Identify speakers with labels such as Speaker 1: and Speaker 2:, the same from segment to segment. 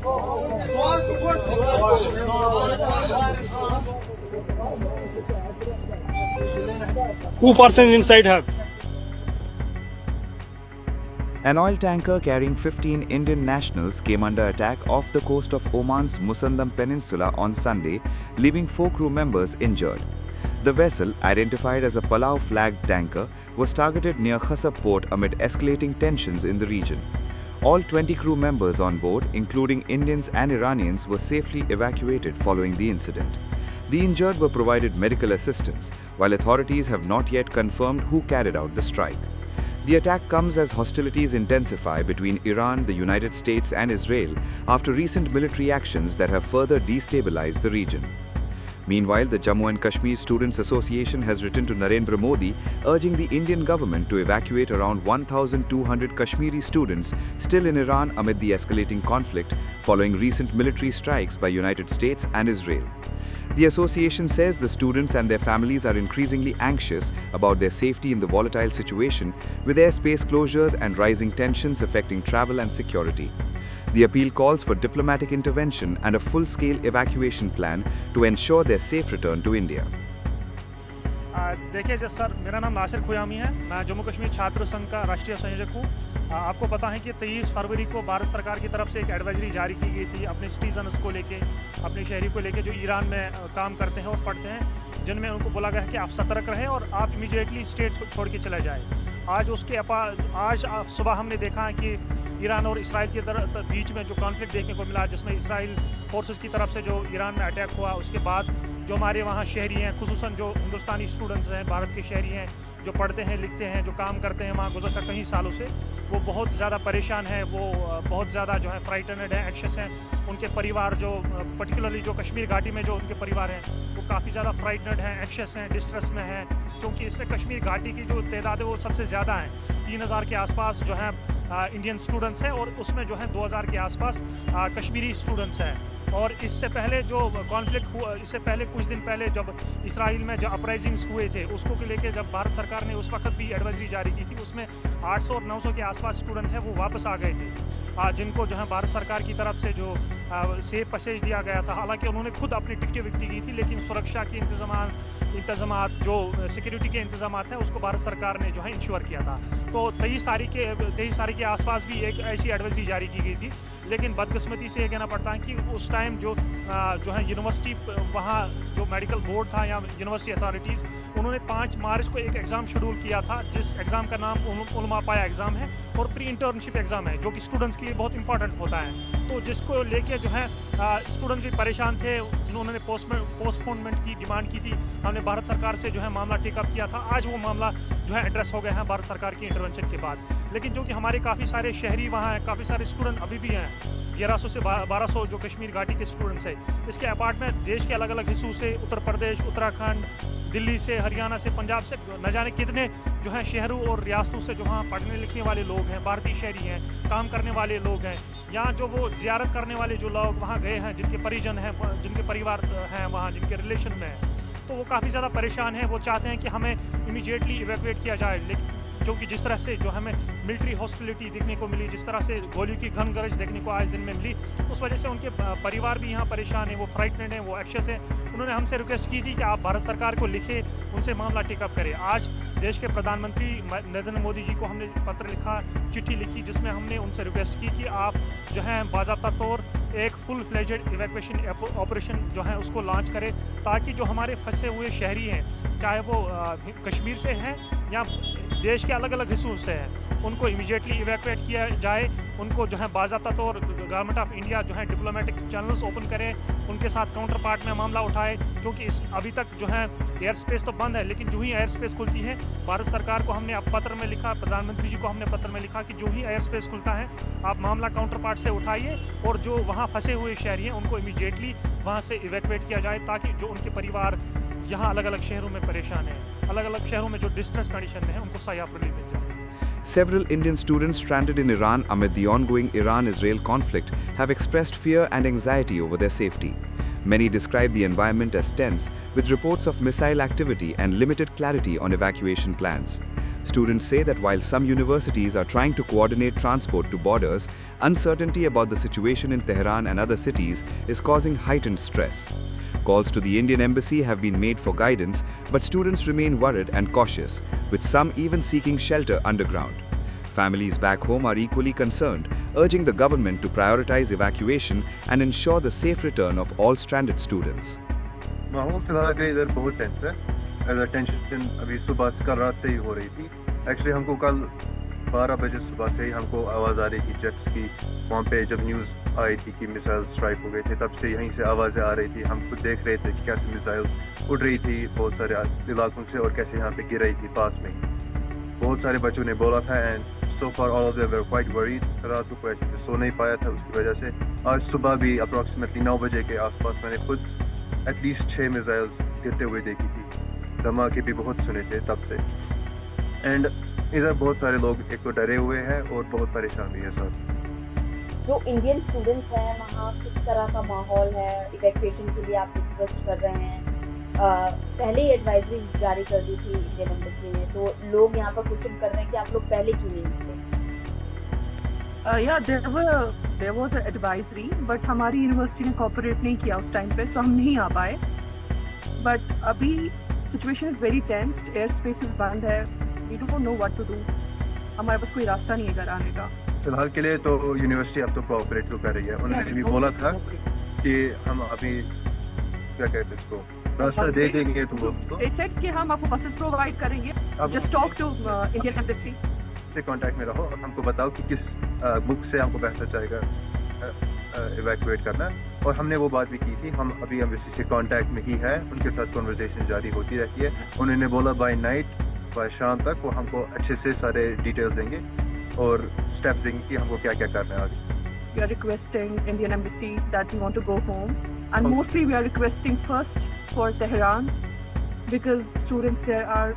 Speaker 1: 2% inside have.
Speaker 2: An oil tanker carrying 15 Indian nationals came under attack off the coast of Oman's Musandam Peninsula on Sunday, leaving 4 crew members injured. The vessel, identified as a Palau-flagged tanker, was targeted near Khasab port amid escalating tensions in the region. All 20 crew members on board, including Indians and Iranians, were safely evacuated following the incident. The injured were provided medical assistance, while authorities have not yet confirmed who carried out the strike. The attack comes as hostilities intensify between Iran, the United States, and Israel after recent military actions that have further destabilized the region. Meanwhile, the Jammu and Kashmir Students Association has written to Narendra Modi urging the Indian government to evacuate around 1,200 Kashmiri students still in Iran amid the escalating conflict following recent military strikes by United States and Israel. The association says the students and their families are increasingly anxious about their safety in the volatile situation, with airspace closures and rising tensions affecting travel and security. The appeal calls for diplomatic intervention and a full-scale evacuation plan to ensure their safe return to India.
Speaker 3: देखिए sir, मेरा नाम नासिर खुयामी है। मैं जम्मू कश्मीर छात्र संघ का राष्ट्रीय संयोजक हूँ। आपको पता है कि 23 फरवरी को भारत सरकार की तरफ से एक एडवाइजरी जारी की गई थी अपने सिटीजन्स को लेके, अपने शहरी को लेके जो ईरान में काम करते हैं और पढ़ते हैं, जिनमें उनको बोला गया है कि आप सतर्क रहें और आप इमीडिएटली स्टेट को छोड़ के चले जाएँ। आज सुबह हमने देखा है कि ईरान और इसराइल के बीच में जो कॉन्फ्लिक्ट देखने को मिला, जिसमें इसराइल फोर्सेस की तरफ से जो ईरान में अटैक हुआ, उसके बाद जो हमारे वहाँ शहरी हैं, खुसूसन जो हिंदुस्तानी स्टूडेंट्स हैं, भारत के शहरी हैं, जो पढ़ते हैं, लिखते हैं, जो काम करते हैं वहाँ गुज़श्ता कई सालों से, वो बहुत ज़्यादा परेशान हैं, वो बहुत ज़्यादा जो है फ्राइटनड हैं, एंग्शियस हैं। उनके परिवार जो पर्टिकुलरली जो कश्मीर घाटी में जो उनके परिवार हैं, वो काफ़ी ज़्यादा फ्राइटनड हैं, एंग्शियस हैं, डिस्ट्रेस में हैं, क्योंकि इसमें कश्मीर घाटी की जो तादाद है वो सबसे ज़्यादा है। 3000 के आसपास जो है इंडियन स्टूडेंट्स हैं और उसमें जो है 2000 के आसपास कश्मीरी स्टूडेंट्स हैं। और इससे पहले जो कॉन्फ्लिक्ट हुआ, इससे पहले कुछ दिन पहले जब इसराइल में जो अपराइजिंग्स हुए थे, उसको के लेके जब भारत सरकार ने उस वक्त भी एडवाइजरी जारी की थी, उसमें 800 और 900 के आसपास स्टूडेंट हैं वो वापस आ गए थे, जिनको जो है भारत सरकार की तरफ से जो सेफ पैसेज दिया गया था। हालांकि उन्होंने खुद अपनी टिकटें विकटी की थी, लेकिन सुरक्षा के इंतजाम जो सिक्योरिटी के इंतजाम हैं उसको भारत सरकार ने जो है इंश्योर किया था। तो 23 तारीख के आसपास भी एक ऐसी एडवाइजरी जारी की गई थी, लेकिन बदकिस्मती से ये कहना पड़ता है कि उस टाइम जो है यूनिवर्सिटी वहाँ जो मेडिकल बोर्ड था या यूनिवर्सिटी अथॉरिटीज़, उन्होंने 5 मार्च को एक एग्ज़ाम शेड्यूल किया था, जिस एग्ज़ाम का नाम उलमा पाया एग्ज़ाम है और प्री इंटर्नशिप एग्ज़ाम है, जो कि स्टूडेंट्स के लिए बहुत इंपॉर्टेंट होता है। तो जिसको लेके जो है स्टूडेंट भी परेशान थे, जिन्होंने पोस्टपोनमेंट की डिमांड की थी। हमने भारत सरकार से जो है मामला टेकअप किया था। आज वो मामला जो है एड्रेस हो गया है भारत सरकार की इंटरवेंशन के बाद। लेकिन जो कि हमारे काफ़ी सारे शहरी वहाँ हैं, काफ़ी सारे स्टूडेंट अभी भी हैं, 1100 से 1200 जो कश्मीर घाटी के स्टूडेंट्स हैं। इसके अपार्ट में देश के अलग अलग हिस्सों से, उत्तर प्रदेश, उत्तराखंड, दिल्ली से, हरियाणा से, पंजाब से, न जाने कितने जो है शहरों और रियासतों से जो वहाँ पढ़ने लिखने वाले लोग हैं, भारतीय शहरी हैं, काम करने वाले लोग हैं, यहाँ जो वो ज़ियारत करने वाले जो लोग वहाँ गए हैं, जिनके परिजन हैं, जिनके परिवार हैं वहाँ, जिनके रिलेशन में हैं, तो वो काफ़ी ज़्यादा परेशान हैं। वो चाहते हैं कि हमें इमीडिएटली इवैक्यूएट किया जाए, लेकिन क्योंकि जिस तरह से जो हमें मिलिट्री हॉस्टिलिटी देखने को मिली, जिस तरह से गोलियों की घन गरज देखने को आज दिन में मिली, उस वजह से उनके परिवार भी यहाँ परेशान है, वो फ्राइटनेड है, वो एंग्शियस है। उन्होंने हमसे रिक्वेस्ट की थी कि आप भारत सरकार को लिखे, उनसे मामला टेकअप करें। आज देश के प्रधानमंत्री नरेंद्र मोदी जी को हमने पत्र लिखा, चिट्ठी लिखी, जिसमें हमने उनसे रिक्वेस्ट की कि आप जो है बाज़ाब्ता तौर एक फुल फ्लेजेड इवैक्यूएशन ऑपरेशन जो है उसको लॉन्च करें, ताकि जो हमारे फंसे हुए शहरी हैं, चाहे वो कश्मीर से हैं या देश के अलग अलग हिस्सों से हैं, उनको इमीडिएटली इवैक्यूएट किया जाए। उनको जो है बाज़ाब्ता तौर गवर्नमेंट ऑफ इंडिया जो है डिप्लोमेटिक चैनल्स ओपन करें, उनके साथ काउंटर पार्ट में मामला उठाए, क्योंकि अभी तक जो है एयर स्पेस तो बंद है, लेकिन जो ही एयर स्पेस खुलती है, भारत सरकार को हमने अब पत्र में लिखा, प्रधानमंत्री जी को हमने पत्र में लिखा कि जो ही एयर स्पेस खुलता है आप मामला काउंटर पार्ट से उठाइए और जो वहाँ फंसे हुए शहरी हैं उनको इमीडिएटली वहाँ से इवैक्यूएट किया जाए, ताकि जो उनके परिवार यहाँ अलग अलग शहरों में परेशान हैं, अलग अलग शहरों में जो डिस्ट्रेस कंडीशन में है, उनको सही रिलीफ मिल जाए।
Speaker 2: Several Indian students stranded in Iran amid the ongoing Iran-Israel conflict have expressed fear and anxiety over their safety. Many describe the environment as tense, with reports of missile activity and limited clarity on evacuation plans. Students say that while some universities are trying to coordinate transport to borders, uncertainty about the situation in Tehran and other cities is causing heightened stress. Calls to the Indian embassy have been made for guidance, but students remain worried and cautious, with some even seeking shelter underground. Families back home are equally concerned, urging the government to prioritize evacuation and ensure the safe return of all stranded students.
Speaker 4: माहौल फिलहाल के इधर बहुत tense है। इधर tension अभी सुबह से कल रात से ही हो रही थी। एक्चुअली हमको कल 12 बजे सुबह से ही हमको आवाज़ आ रही थी जेट्स की। वहाँ पे जब न्यूज़ आई थी कि मिसाइल स्ट्राइक हो गए थे, तब से यहीं से आवाज़ें आ रही थी। हम खुद देख रहे थे कि कैसे मिसाइल्स उड़ रही थी बहुत सारे इलाकों से और कैसे यहाँ पे गिर रही थी पास में ही। बहुत सारे बच्चों ने बोला था and so far all of them were quite worried. रात को कोई अच्छे से सो नहीं पाया था उसकी वजह से। आज सुबह भी अप्रॉक्सीमेटली 9 बजे के आसपास मैंने खुद एटलीस्ट 6 मिसाइल्स गिरते हुए देखी थी। धमाके भी बहुत सुने थे तब से। एंड इधर बहुत सारे लोग एक तो डरे हुए हैं और बहुत परेशान भी है सब।
Speaker 5: जो इंडियन स्टूडेंट्स हैं वहाँ किस तरह का माहौल है? इवैक्यूएशन के लिए आप रिक्वेस्ट कर रहे हैं। पहले ही एडवाइजरी जारी कर दी थी इंडियन एम्बेसी ने, तो लोग यहाँ पर क्वेश्चन कर रहे हैं कि आप लोग पहले क्यों नहीं निकले?
Speaker 6: There was a advisory, but हमारी यूनिवर्सिटी ने कोऑपरेट नहीं किया उस टाइम पे, सो हम नहीं आ पाए। बट अभी situation is very tensed, air spaces बंद है, we don't know what to do. हमारे पास कोई रास्ता नहीं है घर आने का।
Speaker 4: फिलहाल के लिए तो यूनिवर्सिटी अब तो कोऑपरेट तो कर रही है। उन्होंने भी बोला था कि हम अभी क्या कहते हैं इसको रास्ता दे देंगे तुम लोग को।
Speaker 6: दे सेड कि हम आपको बसेस प्रोवाइड करेंगे, just talk to Indian embassy
Speaker 4: से कांटेक्ट में रहो और हमको बताओ कि किस बुक से हमको बेहतर जाएगा इवैक्यूएट करना। और हमने वो बात भी की थी। हम अभी एम्बेसी से कांटेक्ट में ही है, उनके साथ कन्वर्सेशन जारी होती रहती है। उन्होंने बोला बाय नाइट, बाय शाम तक वो हमको अच्छे से सारे डिटेल्स देंगे और स्टेप्स देंगे कि हमको क्या क्या करना है आगे।
Speaker 6: We are requesting Indian Embassy that we want to go home, and mostly we are requesting first for Tehran because students there are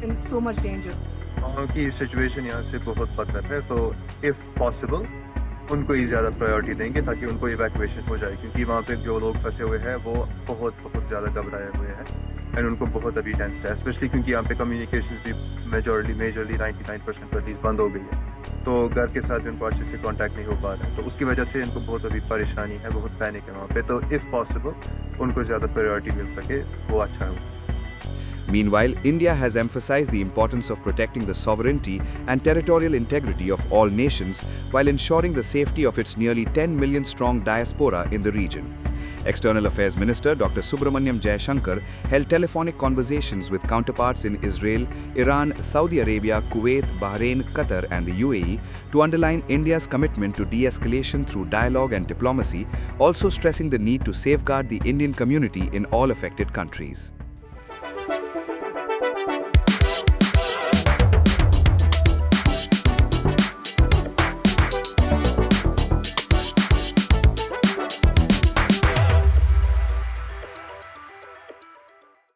Speaker 6: in so much danger.
Speaker 4: वहाँ की सिचुएशन यहाँ से बहुत बदतर है, तो इफ़ पॉसिबल उनको ही ज़्यादा प्रायोरिटी देंगे ताकि उनको इवैक्यूएशन हो जाए, क्योंकि वहाँ पे जो लोग फंसे हुए हैं वो बहुत ज़्यादा घबराए हुए हैं एंड उनको बहुत अभी टेंस्ड है, स्पेशली क्योंकि यहाँ पे कम्युनिकेशंस भी मेजरली 99% एटलीस्ट बंद हो गई है। तो घर के साथ उनको अच्छे से कांटेक्ट नहीं हो पा रहा है, तो उसकी वजह से इनको बहुत अभी परेशानी है, बहुत पैनिक है वहाँ पे। तो इफ़ पॉसिबल उनको ज़्यादा प्रायोरिटी मिल सके वो अच्छा है।
Speaker 2: Meanwhile, India has emphasized the importance of protecting the sovereignty and territorial integrity of all nations while ensuring the safety of its nearly 10 million strong diaspora in the region. External Affairs Minister Dr. Subramanyam Jaishankar held telephonic conversations with counterparts in Israel, Iran, Saudi Arabia, Kuwait, Bahrain, Qatar, and the UAE to underline India's commitment to de-escalation through dialogue and diplomacy, also stressing the need to safeguard the Indian community in all affected countries.